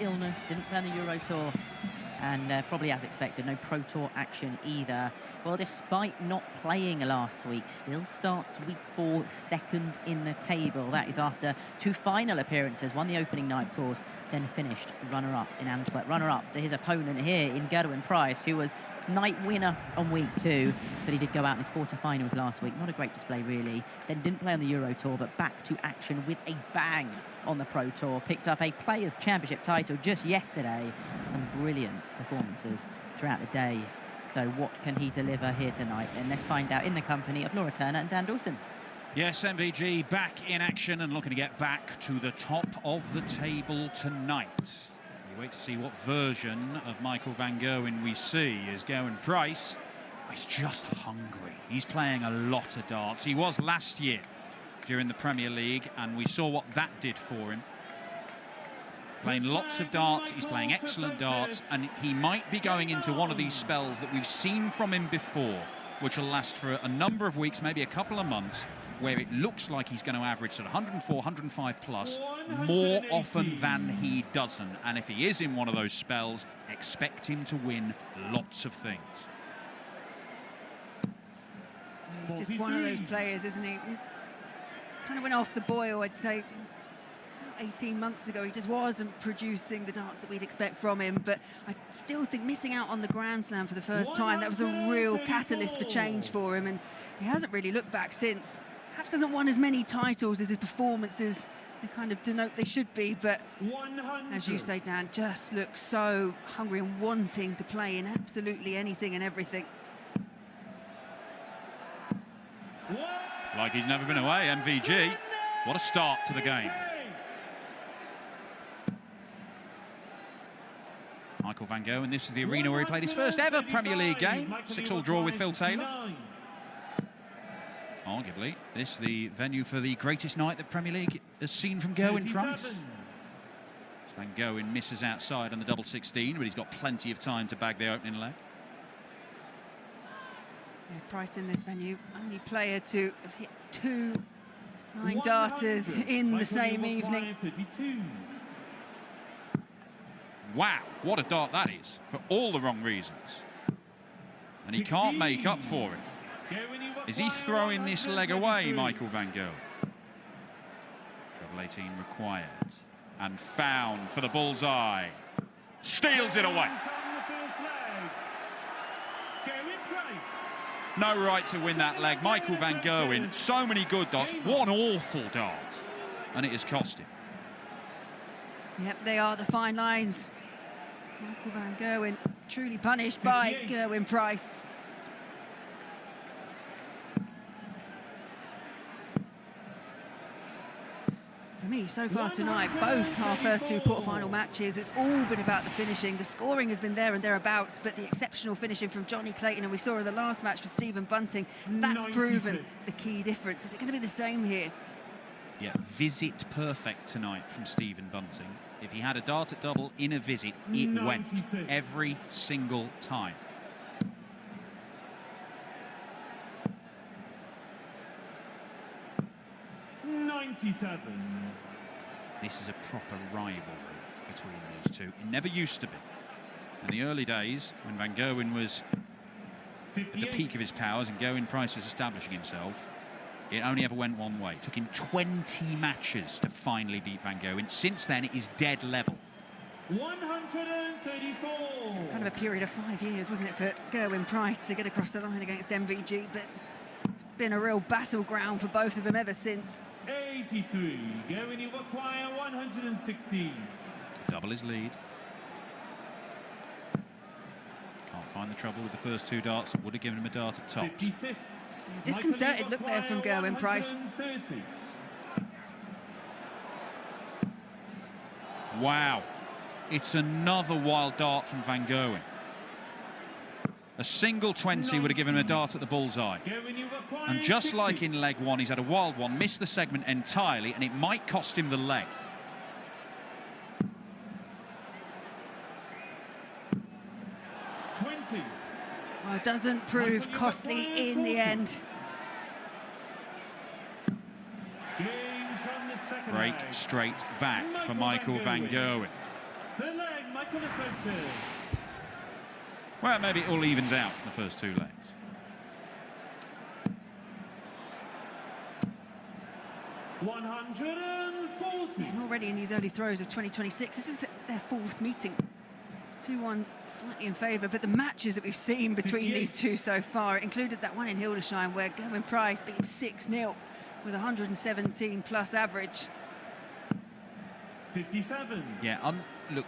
illness, didn't play on the Euro Tour, and probably as expected, no Pro Tour action either. Well, despite not playing last week, still starts week 4 second in the table. That is after 2 final appearances, won the opening night, of course, then finished runner-up in Antwerp. Runner-up to his opponent here in Gerwyn Price, who was night winner on week 2, but he did go out in the quarterfinals last week. Not a great display, really. Then didn't play on the Euro Tour, but back to action with a bang on the Pro Tour. Picked up a Players' Championship title just yesterday. Some brilliant performances throughout the day. So what can he deliver here tonight? And let's find out in the company of Laura Turner and Dan Dawson. Yes, MVG back in action and looking to get back to the top of the table tonight. We wait to see what version of Michael van Gerwen we see. As Gerwyn Price is just hungry. He's playing a lot of darts. He was last year during the Premier League, and we saw what that did for him. Playing lots of darts, he's playing excellent darts, and he might be going into one of these spells that we've seen from him before, which will last for a number of weeks, maybe a couple of months, where it looks like he's going to average sort of 104, 105 plus more often than he doesn't. And if he is in one of those spells, expect him to win lots of things. He's just one of those players, isn't he? Kind of went off the boil, I'd say. 18 months ago, he just wasn't producing the darts that we'd expect from him, but I still think missing out on the Grand Slam for the first time, that was a real catalyst for change for him, and he hasn't really looked back since. Perhaps hasn't won as many titles as his performances they kind of denote they should be, but as you say, Dan, just looks so hungry and wanting to play in absolutely anything and everything. Like he's never been away, MVG. What a start to the game. Michael van Gerwen, this is the arena where he played his first ever Premier League game. 6-all draw with Phil Taylor. Arguably, this is the venue for the greatest night that Premier League has seen from Gerwyn Price. Van Gerwen misses outside on the double 16, but he's got plenty of time to bag the opening leg. Yeah, Price in this venue, only player to have hit 2 9-darters in the same evening. Wow, what a dart that is, for all the wrong reasons. And he can't make up for it. Is he throwing this leg away, Michael van Gerwen? Treble 18 required. And found for the bullseye. Steals it away. No right to win that leg. Michael van Gerwen, so many good darts, one awful dart. And it has cost him. Yep, they are the fine lines. Michael van Gerwen truly punished by Gerwyn Price. For me, so far tonight, both our first 2 quarterfinal matches, it's all been about the finishing. The scoring has been there and thereabouts, but the exceptional finishing from Johnny Clayton, and we saw in the last match for Stephen Bunting, that's proven the key difference. Is it going to be the same here? Yeah, visit perfect tonight from Stephen Bunting. If he had a dart at double in a visit, it 96. Went every single time. This is a proper rivalry between these two. It never used to be. In the early days, when van Gerwen was at the peak of his powers and Gerwyn Price was establishing himself, it only ever went one way. It took him 20 matches to finally beat van Gerwen. Since then, it is dead level. 134. It's kind of a period of 5 years, wasn't it, for Gerwyn Price to get across the line against MVG, but it's been a real battleground for both of them ever since. 83. Gerwyn, you require 116. Double his lead. Can't find the trouble with the first 2 darts. Would have given him a dart at top. 56. Disconcerted look there from Gerwyn Price. Wow. It's another wild dart from van Gerwen. A single 20 would have given him a dart at the bullseye. And just like in leg 1, he's had a wild one, missed the segment entirely, and it might cost him the leg. Well, it doesn't prove costly in the end. Break straight back for Michael van Gerwen. Michael the third first. Well, maybe it all evens out in the first two legs. 140. And already in these early throws of 2026, this is their fourth meeting. It's 2-1, slightly in favour, but the matches that we've seen between 58. these two so far included that one in Hildesheim where Gerwen Price beat 6-0 with 117 plus average. 57. Yeah, look,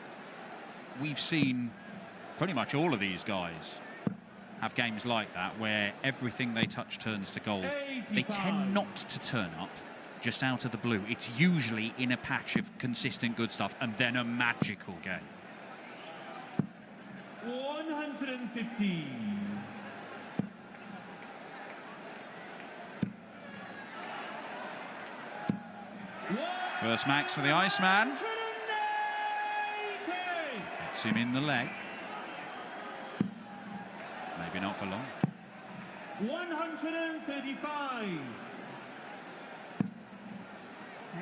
we've seen pretty much all of these guys have games like that where everything they touch turns to gold. 85. They tend not to turn up just out of the blue. It's usually in a patch of consistent good stuff and then a magical game. 115. First max for the Iceman. 180. Gets him in the leg. Maybe not for long. 135.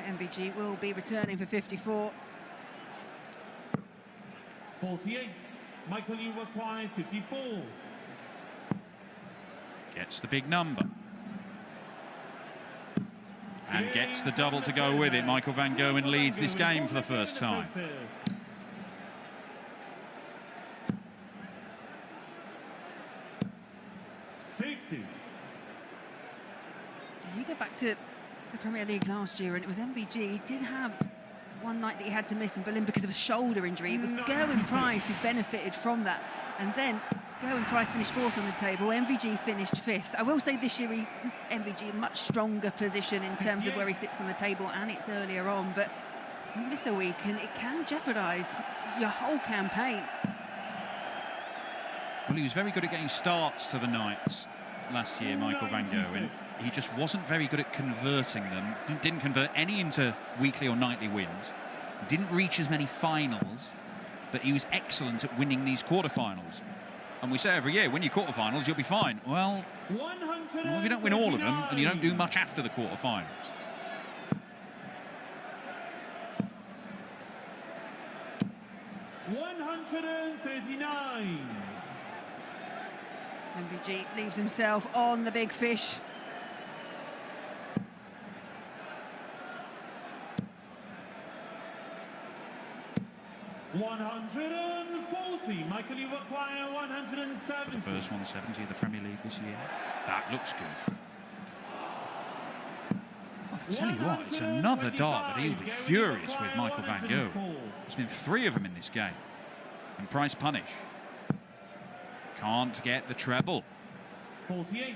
MVG will be returning for 54. 48. Michael, you acquired 54. Gets the big number. And gets the double to go with it. Michael van Gerwen leads this game for the first time. 60. You go back to the Premier League last year and it was MVG. He did have one night that he had to miss in Berlin because of a shoulder injury. It was Gerwyn Price who benefited from that. And then Gerwyn Price finished fourth on the table. MVG finished fifth. I will say this year, MVG in much stronger position in terms of where he sits on the table, and it's earlier on. But you miss a week and it can jeopardise your whole campaign. Well, he was very good at getting starts to the nights last year, Michael van Gerwen. He just wasn't very good at converting them. Didn't convert any into weekly or nightly wins. Didn't reach as many finals, but he was excellent at winning these quarterfinals. And we say every year, win your quarterfinals, you'll be fine. Well, if you don't win all of them, and you don't do much after the quarterfinals. $139. MVG leaves himself on the big fish. $140. Michael, you acquire 170. For the first 170 of the Premier League this year. That looks good. I tell you what, it's another dart that he'll be furious with, Michael van Gerwen. There's been 3 of them in this game. And Price punish. Can't get the treble. 48.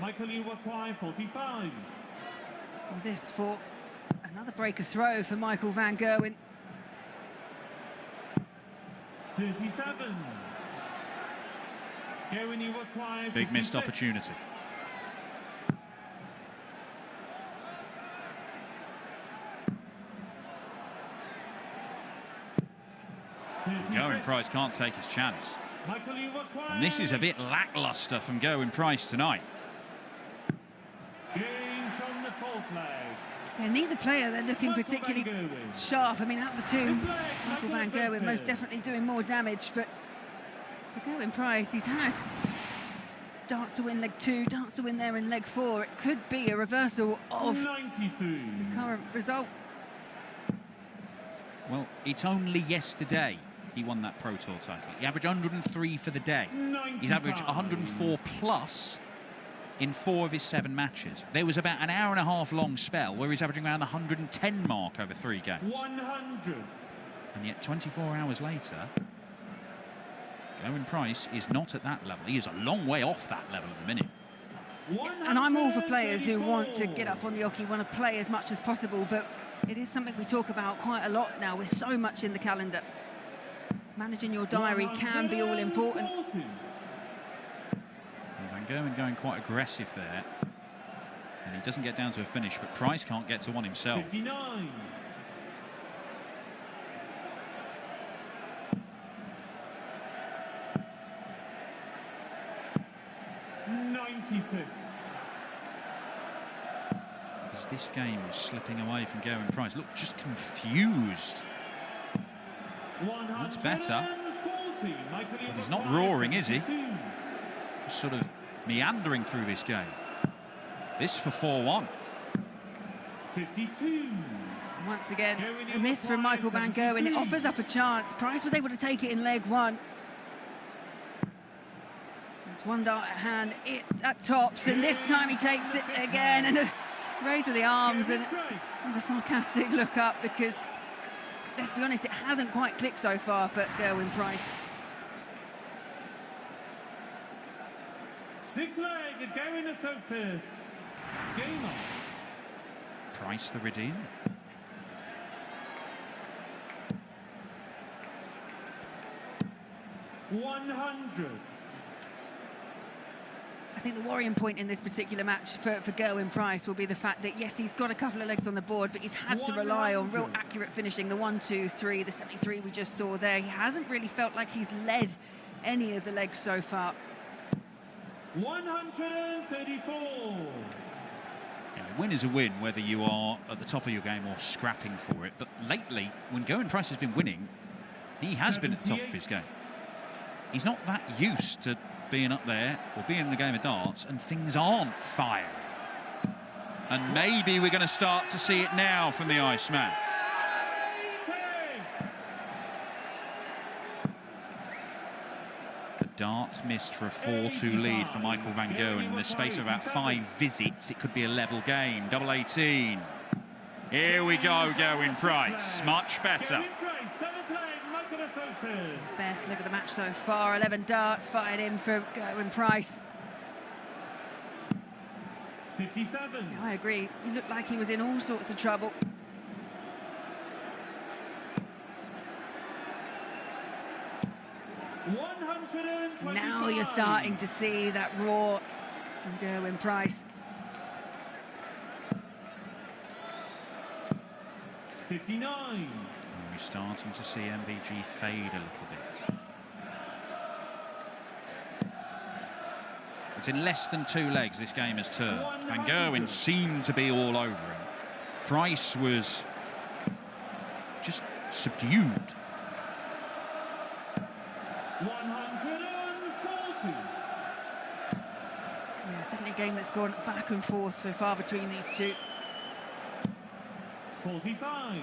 Michael, you acquire 45. And this for another breaker throw for Michael van Gerwen. 37. Gerwen, you acquire 56. Big missed opportunity. Gerwen Price can't take his chance. Michael, you acquire And this is a bit lacklustre from Gerwen Price tonight. gains from the fourth leg. Yeah, neither player, they're looking particularly sharp. I mean, out of the two, Michael van Gerwen most definitely doing more damage, but for Gerwen Price, he's had darts to win leg 2, darts to win there in leg 4. It could be a reversal of 93. the current result. Well, it's only yesterday he won that Pro Tour title. He averaged 103 for the day. 95. He's averaged 104 plus in 4 of his 7 matches. There was about an hour and a half long spell where he's averaging around the 110 mark over 3 games. 100. And yet 24 hours later, Gerwen Price is not at that level. He is a long way off that level at the minute. And I'm all for players who want to get up on the oche, want to play as much as possible, but it is something we talk about quite a lot now with so much in the calendar. Managing your diary can be all important. Van Gerwen going quite aggressive there. And he doesn't get down to a finish, but Price can't get to one himself. 59. $96. As this game was slipping away from Gerwen Price. Look, just confused. That's better. 140. But he's not roaring, is he? Just sort of meandering through this game. This for 4-1. 52. Once again, a miss from Michael van Gerwen. It offers up a chance. Price was able to take it in leg one. There's one dart at hand, it at tops, and this time he takes it again, and a raise of the arms and a sarcastic look up, because let's be honest, it hasn't quite clicked so far for Gerwyn Price. Sixth leg, going to third first. Game on. Price the redeem. $100. I think the worrying point in this particular match for Gerwyn Price will be the fact that, yes, he's got a couple of legs on the board, but he's had to rely on real accurate finishing. The 1, 2, 3, the 73 we just saw there. He hasn't really felt like he's led any of the legs so far. 134. Yeah, a win is a win, whether you are at the top of your game or scrapping for it. But lately, when Gerwyn Price has been winning, he has been at the top of his game. He's not that used to being up there or being in a game of darts and things aren't firing. And maybe we're going to start to see it now from the Iceman. The dart missed for a 4-2 lead for Michael van Gerwen. In the space of about 5 visits, it could be a level game. Double 18. Here we go, Gerwyn Price. Much better. Best look at the match so far. 11 darts fired in for Gerwyn Price. 57. Yeah, I agree. He looked like he was in all sorts of trouble. Now you're starting to see that roar from Gerwyn Price. 59. We're starting to see MVG fade a little bit. It's in less than 2 legs this game has turned. Van Gerwen seemed to be all over him. Price was just subdued. 140. Yeah, it's definitely a game that's gone back and forth so far between these two. 45.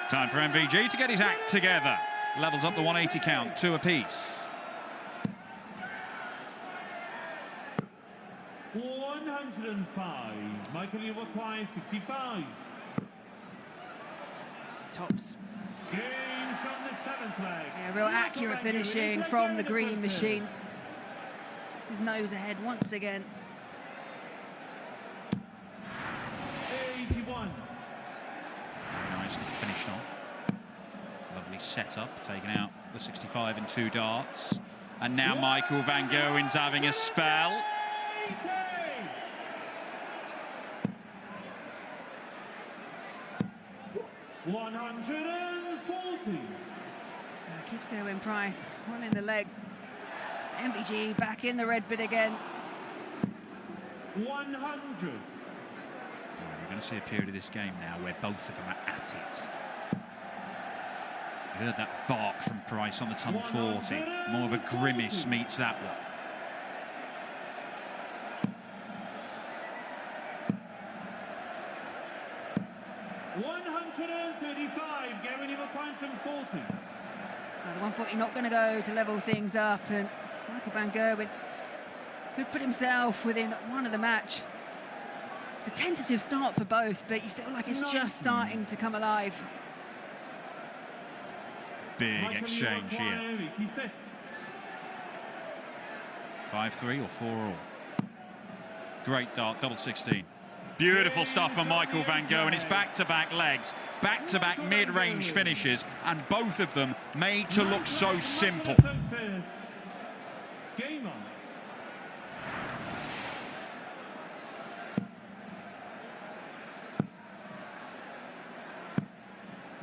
Time for MVG to get his act together. Levels up the 180 count, 2 apiece. 105. Michael, you require 65. Tops. Games from the 7th leg. Yeah, real accurate finishing from the green machine. It's his nose ahead once again. 81. Very nicely finished off. Lovely setup, taking out the 65 in 2 darts. And now Michael van Gerwen's having a spell. 140. Keeps Gerwyn Price, one in the leg. MVG back in the red bit again. 100. We're going to see a period of this game now where both of them are at it. You heard that bark from Price on the ton 40. More of a grimace meets that one. 135. Gerwen, you require 40. The 140 not going to go to level things up, and Michael van Gerwen could put himself within one of the match. The tentative start for both, but you feel like it's just starting to come alive. Big exchange here. 86. 5-3 or 4-all. Great dart, double 16. Beautiful stuff from Michael van Gerwen. It's back-to-back legs, back-to-back mid-range finishes, and both of them made to look so simple. Game on.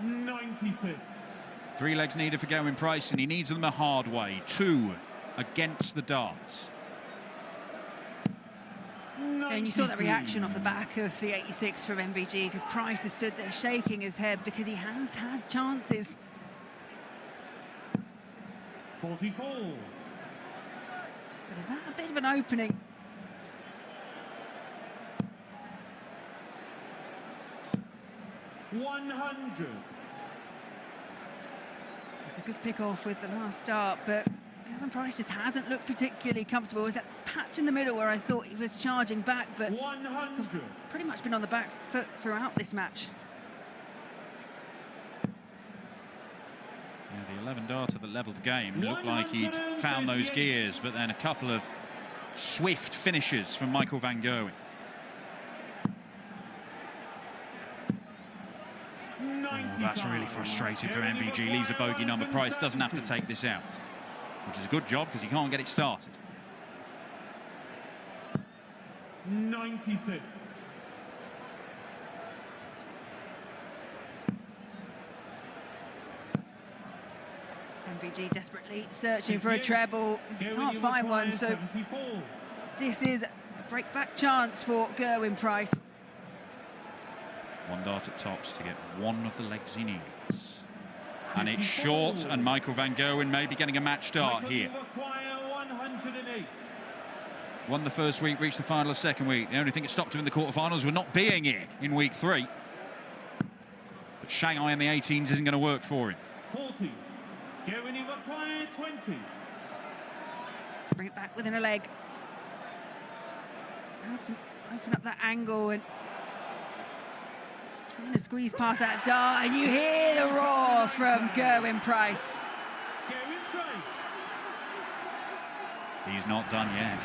$96. 3 legs needed for Gerwyn Price, and he needs them the hard way. 2 against the darts. And you saw that reaction off the back of the 86 from MVG, because Price has stood there shaking his head because he has had chances. 44. But is that a bit of an opening? $100. It's a good pick-off with the last start, but Gerwyn Price just hasn't looked particularly comfortable. It was that patch in the middle where I thought he was charging back, but 100. pretty much been on the back foot throughout this match. Yeah, the 11 darter that levelled the game looked like he'd found those gears, but then a couple of swift finishes from Michael van Gerwen. Oh, that's really frustrating for MVG. Leaves a bogey number. Price doesn't have to take this out, which is a good job because he can't get it started. 96. MVG desperately searching for a treble. Can't find one, so 74. this is a break-back chance for Gerwyn Price. One dart at tops to get one of the legs he needs. And it's short, and Michael van Gerwen may be getting a match start here. 108. Won the first week, reached the final the second week. The only thing that stopped him in the quarterfinals was not being here in week 3. But Shanghai in the 18s isn't going to work for him. 40. Gerwen require 20. To bring it back within a leg. Has to open up that angle and trying to squeeze past that dart, and you hear the roar from Gerwyn Price. Gerwen Price. He's not done yet.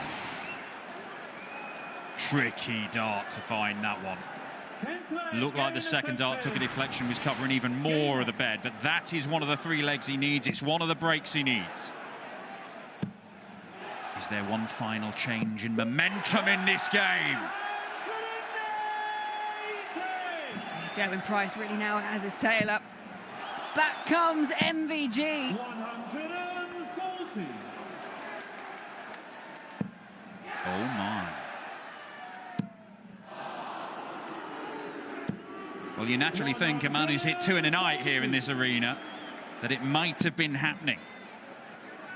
Tricky dart to find that one. Looked like the second dart took a deflection, was covering even more of the bed, but that is one of the 3 legs he needs. It's one of the breaks he needs. Is there one final change in momentum in this game? Gerwyn Price really now has his tail up. Back comes MVG. 140. Oh my. Well, you naturally think a man who's hit 2 in a night here in this arena that it might have been happening.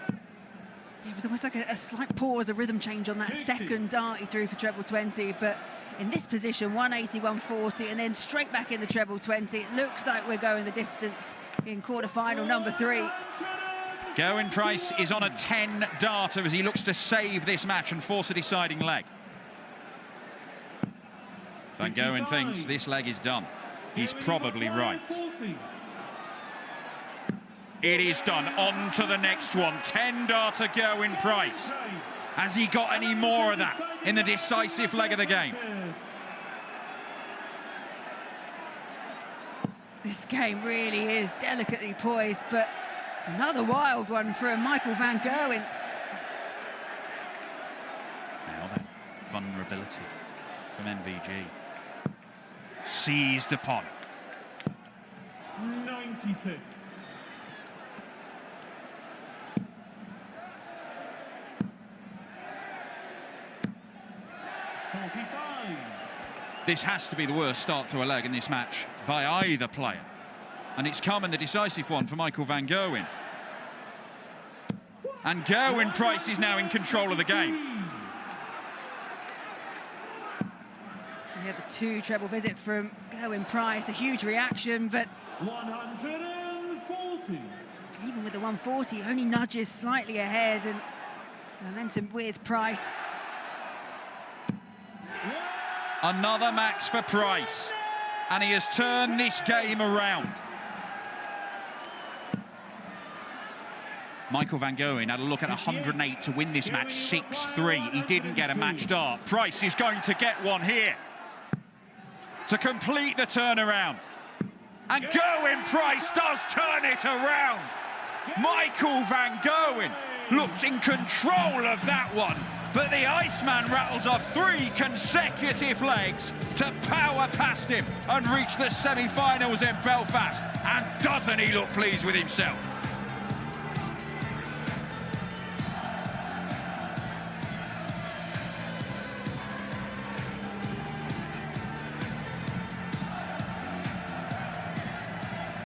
Yeah, it was almost like a slight pause, a rhythm change on that second dart he threw for treble 20, but in this position, 180, 140, and then straight back in the treble 20. It looks like we're going the distance in quarter-final number 3. Gerwyn Price is on a 10 darter as he looks to save this match and force a deciding leg. Van Gerwen thinks this leg is done. He's probably right. It is done. On to the next one. 10 darter Gerwyn Price. Has he got any more of that in the decisive leg of the game? This game really is delicately poised, but it's another wild one from Michael van Gerwen. Now that vulnerability from MVG. Seized upon. 96. This has to be the worst start to a leg in this match by either player. And it's come in the decisive one for Michael van Gerwen. And Gerwyn Price is now in control of the game. We had the 2 treble visit from Gerwyn Price, a huge reaction, but 140. even with the 140, only nudges slightly ahead, and momentum with Price. Another max for Price, and he has turned this game around. Michael van Gerwen had a look at 108 to win this match, 6-3. He didn't get a match start. Price is going to get one here to complete the turnaround. And Gerwyn Price does turn it around. Michael van Gerwen looked in control of that one, but the Iceman rattles off 3 consecutive legs to power past him and reach the semi-finals in Belfast. And doesn't he look pleased with himself?